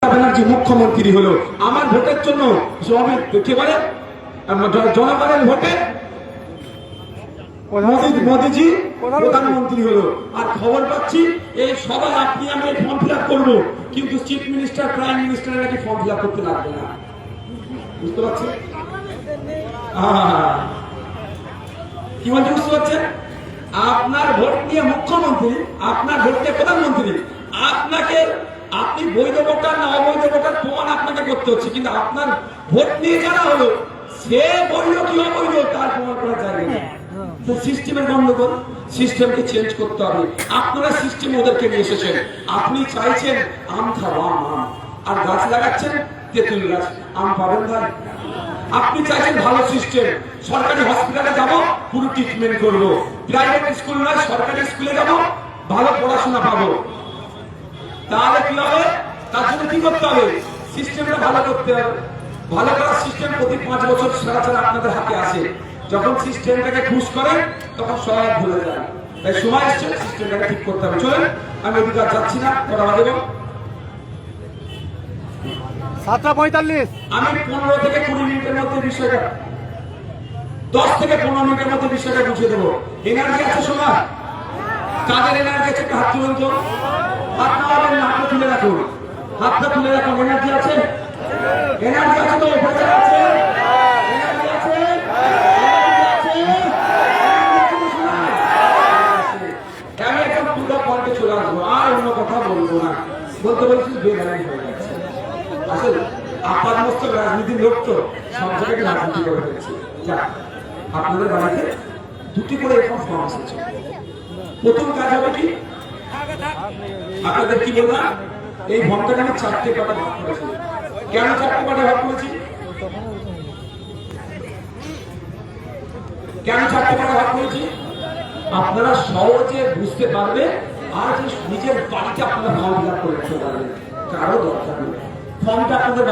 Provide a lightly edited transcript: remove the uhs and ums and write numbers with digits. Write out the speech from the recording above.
ব্যানার্জি মুখ্যমন্ত্রী হলো, আমার ভোটের জন্য কে বলে জনগণের ভোটে মোদীজি প্রধানমন্ত্রী হলো। আর খবর পাচ্ছি এই সবাই আপনি আমি ফর্ম ফিল আপ করবো, কিন্তু চিফ মিনিস্টার প্রাইম মিনিস্টারের নাকি ফর্ম ফিল আপ করতে লাগবে না। বুঝতে পারছেন কি বলছে? বুঝতে পারছেন? আপনার ভোট নিয়ে মুখ্যমন্ত্রী, আপনার ভোট নিয়ে প্রধানমন্ত্রী, আপনাকে আপনি বৈধ ভোটার না অবৈধ ভোটার প্রমাণ আপনাকে করতে হচ্ছে, কিন্তু আপনার ভোট নিয়ে যারা হলো সে বৈধ কি অবৈধ তার প্রমাণ করা যাবে না। সিস্টেমের গন্ডগোল, সিস্টেমকে চেঞ্জ করতে হবে। আপনারা সিস্টেম ওদেরকে নিয়ে এসেছেন, আপনি চাইছেন আম খাওয়া আম, আর গাছ লাগাচ্ছেন তেঁতুল গাছ, আম পাবেন ভাই? আপনি চাইছেন ভালো সিস্টেম, সরকারি হসপিটালে যাব পুরো ট্রিটমেন্ট করবো, প্রাইভেট স্কুল নয় সরকারি স্কুলে যাব ভালো পড়াশোনা পাবো। তাহলে কি হবে? তার জন্য কি করতে হবে? সিস্টেমটা ভালো করতে হবে। ভালো করার সিস্টেম প্রতি 5 বছর ছাড়া ছাড়া আপনাদের হাতে আসে। যখন সিস্টেমটাকে খুশ করেন তখন সব ভুলে যায়। তাই সময় এসছে সিস্টেমটাকে ঠিক করতে হবে। চলেন, আমি ওদিকে যাচ্ছি না, কথা দেব। 7:45 আমি 15 থেকে 20 মিনিটের মধ্যে বিষয়টা 10 থেকে 15 মিনিটের মধ্যে বিষয়টা বুঝিয়ে দেবো। এনার্জি আছে সময়? কাদের এনার্জি আছে? হাত তুলুন তো। হাত নামাবেন না, হাতটা তুলে রাখুন, হাতটা তুলে রাখুন। এনার্জি আছে? এনার্জি আছে তো? আছে? এনার্জি আছে? আমি এখন পুরো পয়েন্টে চলে আসবো, আর অন্য কথা বলবো না। বলতে বলছি বেমানি হয়ে যাচ্ছে। আসলে আপনার মস্ত রাজনীতির লোক তো সব জায়গায় রাজনীতি করে ফেলছে। আপনাদের বাড়িতে 2টি করে এখন ফর্ম এসেছে। প্রথম কাজ হবে কি, আপনাদের কি বললাম, এই ফর্মটাকে আমি 4টে পার্টে ভাগ করেছি। কেন 4টে পার্টে ভাগ করেছি? কেন 4টে পার্টে ভাগ করেছি? আপনারা সহজে বুঝতে পারবে, আর নিজের বাড়িতে আপনারা ফর্ম ফিল আপ করতে পারবেন, কারো দরকার নেই। ফর্মটা আপনাদের